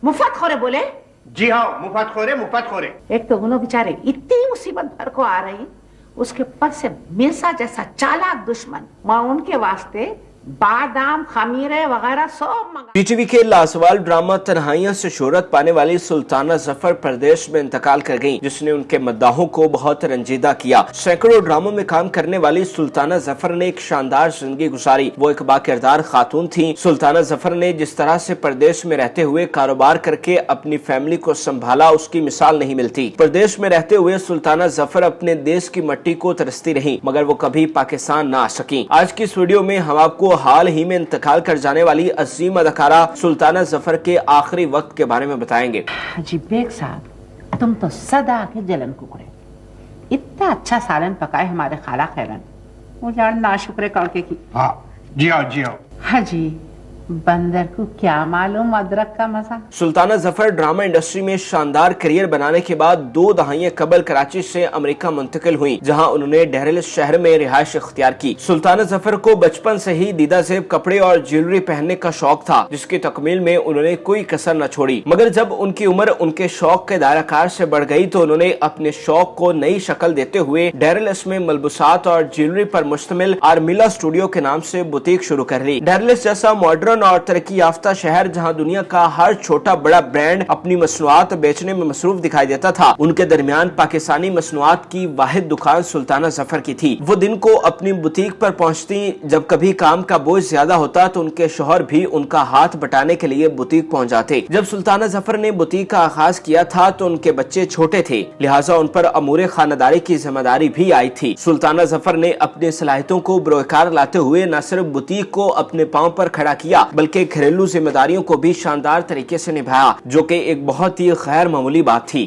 मुफत खोरे बोले? जी हाँ, मुफत खोरे, मुफत खोरे। एक तो उन्होंने बेचारे इतनी मुसीबत भर को आ रही, उसके ऊपर से मिर्जा जैसा चालाक दुश्मन, माँ उनके वास्ते बादाम, खमीरे वगैरह सब मंगा। टीवी के लाजवाब ड्रामा तन्हाइयों से शोहरत पाने वाली सुल्ताना जफर प्रदेश में इंतकाल कर गईं, जिसने उनके मद्दाहों को बहुत रंजीदा किया। सैकड़ों ड्रामों में काम करने वाली सुल्ताना जफर ने एक शानदार जिंदगी गुजारी। वो एक बाकिरदार खातून थी। सुल्ताना जफर ने जिस तरह से प्रदेश में रहते हुए कारोबार करके अपनी फैमिली को संभाला, उसकी मिसाल नहीं मिलती। प्रदेश में रहते हुए सुल्ताना जफर अपने देश की मिट्टी को तरसती रही, मगर वो कभी पाकिस्तान न आ सकी। आज की इस वीडियो में हम आपको हाल ही में इंतकाल कर जाने वाली अजीम अदाकारा सुल्ताना जफर के आखिरी वक्त के बारे में बताएंगे। हाजी बेग साहब, तुम तो सदा के जलन कुकड़े। इतना अच्छा सालन पकाए हमारे खाला खैरन, वो जान नाशुक्रे कड़के की। हाँ जी हाँ, जी हाँ। हाजी बंदर को क्या मालूम अदरक का मजा। सुल्ताना जफर ड्रामा इंडस्ट्री में शानदार करियर बनाने के बाद 2 दहाइयां कबल कराची से अमेरिका मुंतकिल हुई, जहां उन्होंने डेरेल शहर में रिहाइश इख्तियार की। सुल्ताना जफर को बचपन से ही दीदा जेब कपड़े और ज्वेलरी पहनने का शौक था, जिसकी तकमील में उन्होंने कोई कसर न छोड़ी। मगर जब उनकी उम्र उनके शौक के दायराकार से बढ़ गई तो उन्होंने अपने शौक को नई शक्ल देते हुए डेरेलिस में मलबूसात और ज्वेलरी पर मुश्तमिल आर्मिला स्टूडियो के नाम से बुटीक शुरू कर ली। डेरेलिस जैसा मॉडर्न और तरक्की याफ्ता शहर, जहां दुनिया का हर छोटा बड़ा ब्रांड अपनी मसनूआत बेचने में मसरूफ दिखाई देता था, उनके दरमियान पाकिस्तानी मसनूआत की वाहिद दुकान सुल्ताना जफर की थी। वो दिन को अपनी बुटीक पर पहुंचती जब कभी काम का बोझ ज्यादा होता तो उनके शौहर भी उनका हाथ बटाने के लिए बुटीक पहुंच जाते। जब सुल्ताना जफर ने बुटीक का आगाज किया था तो उनके बच्चे छोटे थे, लिहाजा उन पर अमूरे खानदारी की जिम्मेदारी भी आई थी। सुल्ताना जफर ने अपनी सलाहियतों को बरोकार लाते हुए न सिर्फ बुटीक को अपने पांव पर खड़ा किया, बल्कि घरेलू जिम्मेदारियों को भी शानदार तरीके से निभाया, जो कि एक बहुत ही गैर मामूली बात थी।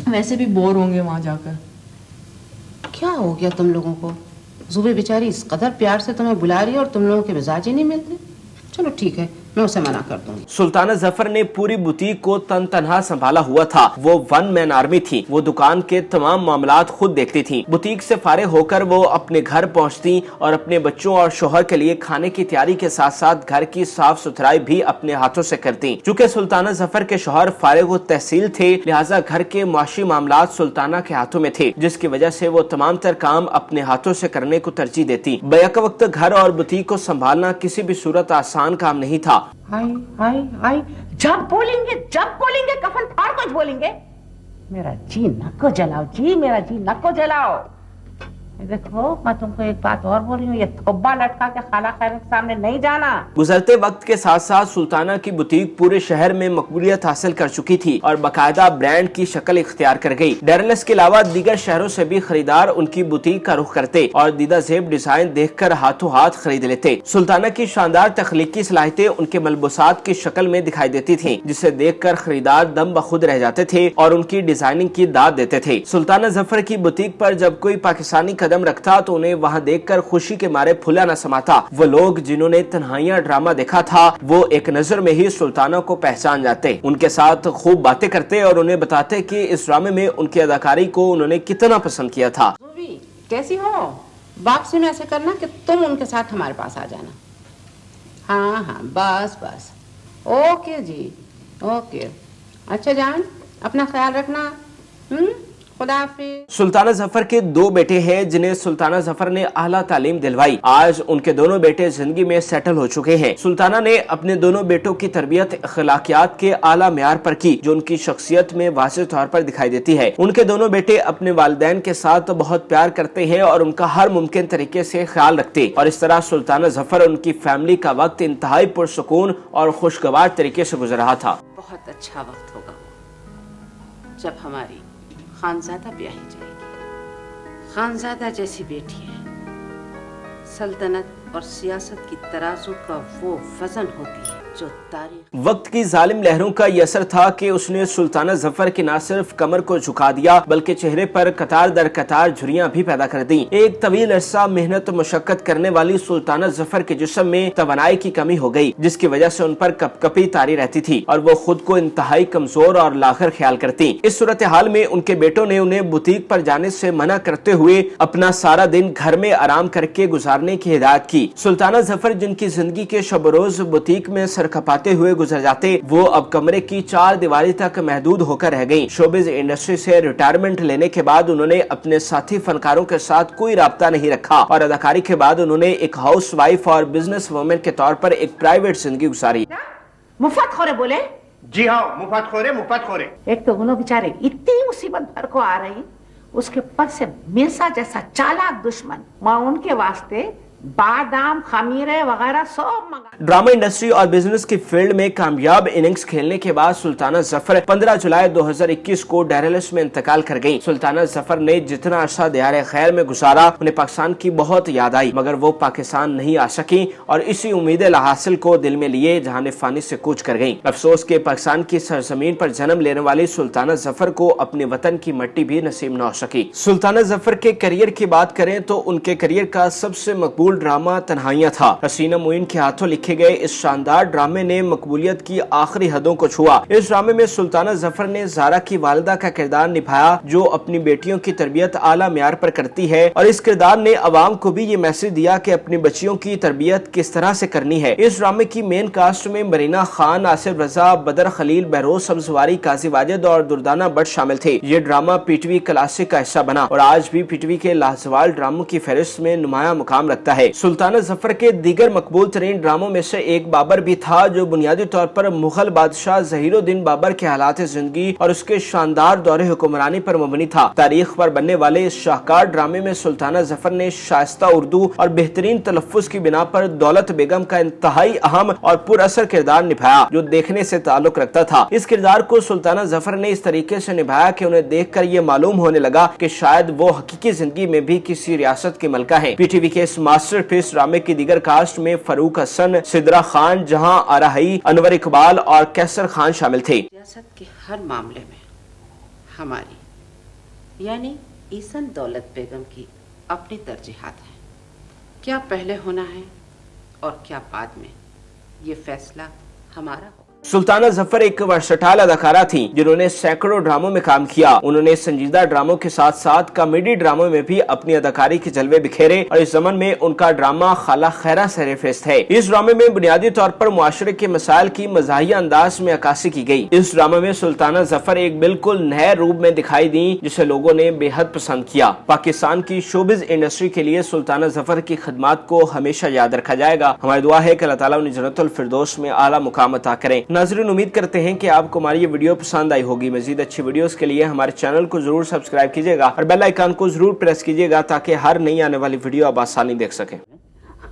वैसे भी बोर होंगे वहाँ जाकर। क्या हो गया तुम लोगों को? जुबे बेचारी इस कदर प्यार से तुम्हें बुला रही है और तुम लोगों के मिजाज ही नहीं मिलते। चलो ठीक है, मैं उसे मना कर दूंगी। सुल्ताना जफर ने पूरी बुटीक को तनहा संभाला हुआ था। वो 1 मैन आर्मी थी। वो दुकान के तमाम मामलात खुद देखती थी। बुटीक से फारिग होकर वो अपने घर पहुंचती और अपने बच्चों और शोहर के लिए खाने की तैयारी के साथ साथ घर की साफ सुथराई भी अपने हाथों से करती। चूँकि सुल्ताना जफर के शोहर फारिग तहसील थे, लिहाजा घर के माशी मामलात सुल्ताना के हाथों में थे, जिसकी वजह से वो तमाम तर काम अपने हाथों से करने को तरजीह देती। बैक वक्त घर और बुटीक को संभालना किसी भी सूरत आसान काम नहीं था। हाय हाय हाय, जब बोलेंगे कफन फाड़ कुछ बोलेंगे। मेरा जी नको जलाओ जी, मेरा जी नको जलाओ। देखो मैं तुमको एक बात और बोल रही हूँ, ये थोब्बा लटका के खाला खैरत के सामने नहीं जाना। गुजरते वक्त के साथ साथ सुल्ताना की बुटीक पूरे शहर में मकबूलियत हासिल कर चुकी थी और बाकायदा ब्रांड की शक्ल इख्तियार कर गई। डेरेलिस के अलावा दीगर शहरों से भी खरीदार उनकी बुटीक का रुख करते और दीदा जेब डिजाइन देखकर हाथों हाथ खरीद लेते। सुल्ताना की शानदार तख्लीकी सलाहियतें उनके मलबूसात की शक्ल में दिखाई देती थी, जिसे देखकर खरीदार दम बखुद रह जाते थे और उनकी डिजाइनिंग की दाद देते थे। सुल्ताना जफर की बुटीक पर जब कोई पाकिस्तानी कदम रखता तो उन्हें वहां देखकर खुशी के मारे फूला न समाता। वो लोग जिन्होंने तन्हाइयां ड्रामा देखा था, वो एक नजर में ही सुल्ताना को पहचान जाते, उनके साथ खूब बातें करते और उन्हें बताते कि इस ड्रामे में उनकी अदाकारी को उन्होंने कितना पसंद किया था। कैसी हो? बाप से ऐसे करना कि तुम उनके साथ हमारे पास आ जाना। हाँ हाँ, बस बस, ओके जी, ओके। अच्छा जान, अपना ख्याल रखना। सुल्ताना जफर के 2 बेटे हैं, जिन्हें सुल्ताना जफर ने आला तालीम दिलवाई। आज उनके दोनों बेटे जिंदगी में सेटल हो चुके हैं। सुल्ताना ने अपने दोनों बेटों की तरबियत अखलाकियात के आला म्यार पर की, जो उनकी शख्सियत में वाज़ेह तौर पर दिखाई देती है। उनके दोनों बेटे अपने वालिदैन के साथ बहुत प्यार करते हैं और उनका हर मुमकिन तरीके से ख्याल रखते, और इस तरह सुल्ताना जफर और उनकी फैमिली का वक्त इंतहाई पुरसुकून और खुशगवार तरीके से गुजर रहा था। बहुत अच्छा वक्त होगा जब हमारी खानजादा ब्याही जाएगी। खानजादा जैसी बेटी है, सल्तनत और सियासत की तराजू का वो वजन होती है जो तारीख। वक्त की जालिम लहरों का ये असर था कि उसने सुल्ताना जफर की न सिर्फ कमर को झुका दिया, बल्कि चेहरे पर कतार दर कतार झुर्रियां भी पैदा कर दी। एक तवील अरसा मेहनत मुशक्कत करने वाली सुल्ताना जफर के जिस्म में तवानाई की कमी हो गई, जिसकी वजह से उन पर कपकपी तारी रहती थी और वो खुद को इंतहाई कमजोर और लाखर ख्याल करती। इस सूरत हाल में उनके बेटों ने उन्हें बुटीक पर जाने से मना करते हुए अपना सारा दिन घर में आराम करके गुजारने की हिदायत की। की। सुल्ताना जफर जिनकी जिंदगी के शब रोज बुटीक में सर खपाते हुए गुजर जाते, वो अब कमरे की 4 दीवारी तक महदूद होकर रह गयी। शोबिज इंडस्ट्री से रिटायरमेंट लेने के बाद उन्होंने अपने साथी फनकारों के साथ कोई राब्ता नहीं रखा और अदाकारी के बाद उन्होंने एक हाउस वाइफ और बिजनेस वुमेन के तौर पर एक प्राइवेट जिंदगी गुजारी। मुफत खोरे बोले? जी हाँ, मुफत खोरे, मुफत खोरे। एक तो उन्होंने बेचारे इतनी मुसीबत भर को आ रही, उसके पर से मेसा जैसा चालाक दुश्मन, माँ उनके वास्ते बादाम खमीरे वगैरह सब मंगा। ड्रामा इंडस्ट्री और बिजनेस की फील्ड में कामयाब इनिंग्स खेलने के बाद सुल्ताना जफर 15 जुलाई 2021 को डेरेलिस में इंतकाल कर गयी। सुल्ताना जफर ने जितना अरसा दियारे खैर में गुजारा, उन्हें पाकिस्तान की बहुत याद आई, मगर वो पाकिस्तान नहीं आ सकी और इसी उम्मीद लाहासिल को दिल में लिए जहां फानी से कूच कर गयी। अफसोस के पाकिस्तान की सरजमीन पर जन्म लेने वाली सुल्ताना जफर को अपने वतन की मट्टी भी नसीब न हो सकी। सुल्ताना जफर के करियर की बात करें तो उनके करियर का सबसे मकबूल ड्रामा तन्हाइयां था। हसीना मोइन के हाथों लिखे गए इस शानदार ड्रामे ने मकबूलियत की आखिरी हदों को छुआ। इस ड्रामे में सुल्ताना जफर ने ज़ारा की वालिदा का किरदार निभाया, जो अपनी बेटियों की तरबियत आला म्यार पर करती है, और इस किरदार ने अवाम को भी ये मैसेज दिया कि अपनी बच्चियों की तरबियत किस तरह से करनी है। इस ड्रामे की मेन कास्ट में मरीना खान, आसिफ रजा, बदर खलील, बहरोज सब्जवारी, काजी वाजिद और दुर्दाना भट्ट शामिल थे। ये ड्रामा पीटीवी क्लासिक का हिस्सा बना और आज भी पीटीवी के लाजवाब ड्रामों की फहरिस्त में नुमाया मुकाम रखता है। सुल्ताना जफर के दीगर मकबूल तरीन ड्रामों में से एक बाबर भी था, जो बुनियादी तौर पर मुगल बादशाह ज़हीरुद्दीन बाबर के हालात जिंदगी और उसके शानदार दौरे हुक्मरानी पर मबनी था। तारीख पर बनने वाले इस शाहकार ड्रामे में सुल्ताना जफर ने शाइस्ता उर्दू और बेहतरीन तलफ्फुज की बिना पर दौलत बेगम का इंतहाई अहम और पुरअसर किरदार निभाया, जो देखने से ताल्लुक रखता था। इस किरदार को सुल्ताना जफर ने इस तरीके से निभाया कि उन्हें देखकर ये मालूम होने लगा कि शायद वो हकीकी जिंदगी में भी किसी रियासत की मलका है। पीटीवी के इस मास्टरपीस ड्रामे की दीगर कास्ट में फरूक हसन, सिद्रा खान, जहां आराही, अनवर इकबाल और कैसर खान शामिल थे। सियासत के हर मामले में हमारी यानी ईसन दौलत बेगम की अपनी तरजीहात हैं। क्या पहले होना है और क्या बाद में, ये फैसला हमारा हो। सुल्ताना जफर एक वर्सटाइल अदाकारा थी, जिन्होंने सैकड़ों ड्रामों में काम किया। उन्होंने संजीदा ड्रामों के साथ साथ कॉमेडी ड्रामों में भी अपनी अदाकारी के जलवे बिखेरे और इस ज़मन में उनका ड्रामा खाला खैरा सरफहरिस्त है। इस ड्रामे में बुनियादी तौर पर मुआशरे के मसाइल की मज़ाहिया अंदाज में अक्कासी की गई। इस ड्रामे में सुल्ताना जफर एक बिल्कुल नए रूप में दिखाई दी, जिसे लोगों ने बेहद पसंद किया। पाकिस्तान की शोबिज इंडस्ट्री के लिए सुल्ताना जफर की खिदमत को हमेशा याद रखा जाएगा। हमारी दुआ है कि अल्लाह ताला उन्हें जन्नतुल फिरदौस में आला मुकाम अता करें। नाज़रीन, उम्मीद करते हैं कि आपको हमारी ये वीडियो पसंद आई होगी। मजीद अच्छी वीडियोस के लिए हमारे चैनल को जरूर सब्सक्राइब कीजिएगा और बेल आइकन को जरूर प्रेस कीजिएगा, ताकि हर नई आने वाली वीडियो आप आसानी देख सकें।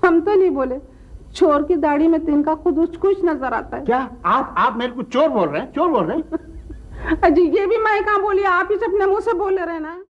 हम तो नहीं बोले, चोर की दाढ़ी में तिनका खुद कुछ नजर आता है। क्या आप मेरे को चोर बोल रहे हैं? चोर बोल रहे हैं? अजी ये भी मैं कहाँ बोली, आप ही अपने मुंह से बोले रहे ना।